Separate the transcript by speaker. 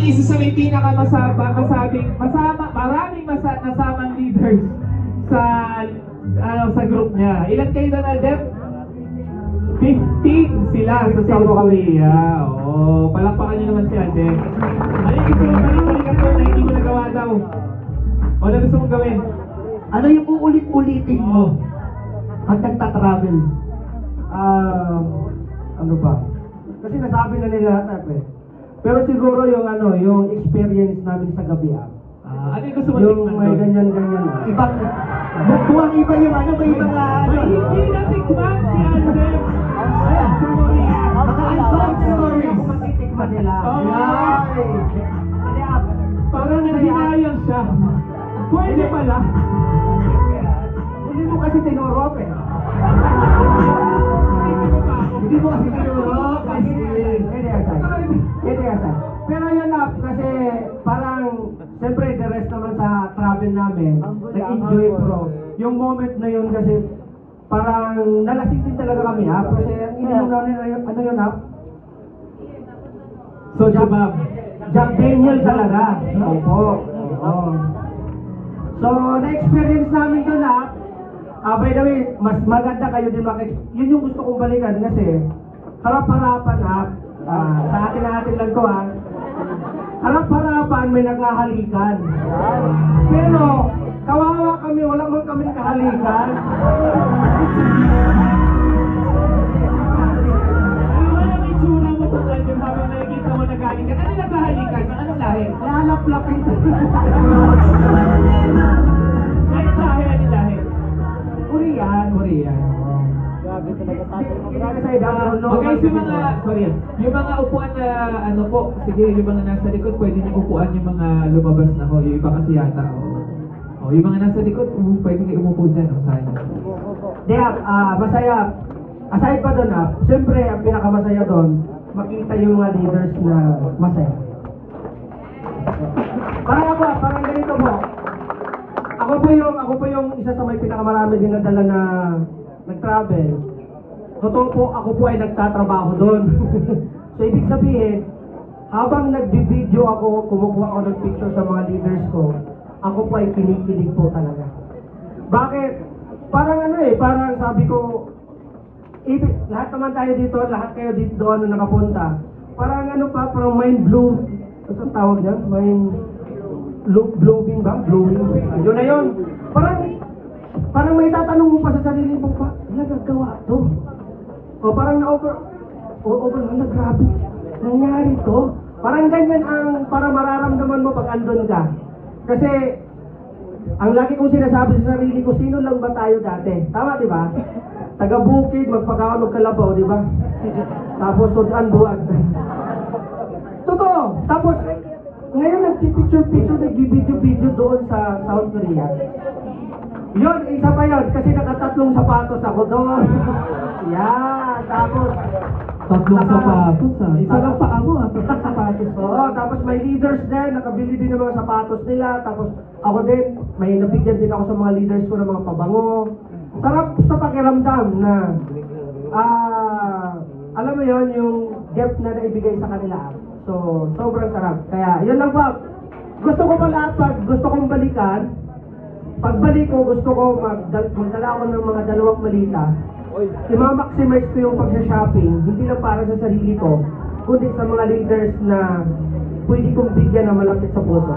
Speaker 1: isa sa may maraming nasamang leaders sa sa group niya. Ilan kayo doon, Alden? 15 sila sa South Korea. Oo, palakpakan niyo naman si Alden. Ano yung gusto mo balik-balikan ko na hindi mo nagawa daw? O ano gusto mong gawin?
Speaker 2: Ano yung uulit-ulitin mo pag nagtatravel?
Speaker 3: Ano ba? Kasi nasabi na nila lahat eh. Pero siguro yung yung experience namin sa gabi
Speaker 1: Ano yung gusto mo
Speaker 3: yung
Speaker 1: tikman
Speaker 3: may
Speaker 1: doon?
Speaker 3: ganyan-ganyan
Speaker 2: Ibang, buwang iba yung may mga
Speaker 1: May hindi natikman si Alden. Sa Korea.
Speaker 2: mga untold stories.
Speaker 3: Kung matitikman nila.
Speaker 1: Oo.
Speaker 3: Ay.
Speaker 1: Parang naghinayang siya. Pwede pala.
Speaker 3: Hindi mo kasi tinurok eh.
Speaker 2: Hindi mo kasi tinuro kasi
Speaker 3: Kaya asay. Pero yun na, kasi parang, siyempre, the rest naman sa travel namin, nag-enjoy pro. Yung moment na yun kasi, parang nalasing din talaga kami kasi ang ininom namin, ano yun
Speaker 1: So, Jabab.
Speaker 3: Jack Daniel talaga. Opo. Oo. So, na-experience namin doon by the way, mas maganda kayo din yun yung gusto kong balikan kasi harap-harapan sa atin lang to harap-harapan may naghahalikan. Pero, kawawa kami, wala man kami kahalikan.
Speaker 1: Ano ang itsura mo tungkol yung habang nakikita mo naghahalikan? Ano naghahalikan? Anong lahi?
Speaker 3: Lalap-lapin.
Speaker 1: Ano lahi? Ano lahi?
Speaker 3: Korean.
Speaker 1: Okay, so yung mga upuan na sige, yung mga nasa likod, pwede niyo upuan yung mga lumabas na ho, yung iba kasi yata. Yung mga nasa likod, pwede kayo umupo dyan, sayang.
Speaker 3: Masaya. Aside pa doon siyempre ang pinakamasaya doon, makita yung mga leaders na masaya. Parang ganito po. Ako po yung isa sa may pinakamarami din nadala na nag-travel. Totoo po, ako po ay nagtatrabaho doon. So, ibig sabihin, habang nag-video ako, kumukuha ako ng picture sa mga leaders ko, ako po ay kinikilig po talaga. Bakit? Parang parang sabi ko, lahat naman tayo dito, lahat kayo dito doon na nakapunta. Parang parang mind blow. Ano ang tawag niya? Mind blowing ba? Blowing. Yun na yun. Parang may tatanong mo pa sa sarili mo pa, nagagawa to. O parang grabe, nangyari to. Parang ganyan parang mararamdaman mo pag andun ka. Kasi, ang lagi kong sinasabi sa sarili ko, sino lang ba tayo dati? Tama, di ba? Taga-bukid, magpagkaon, magkalabaw, di ba? Tapos, sudan buwag. Totoo. Tapos, ngayon nagpipicture-picture, nag-video-video doon sa South Korea. Yun, isa pa yun, kasi nakatatlong sapatos ako doon. Yan, tapos...
Speaker 1: Tatlong sapatos Isa lang pa ako tatlong sapatos.
Speaker 3: Oo, tapos may leaders din, nakabili din ng mga sapatos nila. Tapos ako din, may nabigyan din ako sa mga leaders ko ng mga pabango. Sarap sa pakiramdam na... alam mo yun, yung gift na naibigay sa kanila. So, sobrang sarap. Kaya, yun lang po. Gusto ko pala, gusto kong balikan, pagbalik ko, gusto ko magdala ako ng mga 2 malita. I-maximize ko yung pag-shopping, hindi lang para sa sarili ko, kundi sa mga leaders na pwede kong bigyan na malapit sa puso.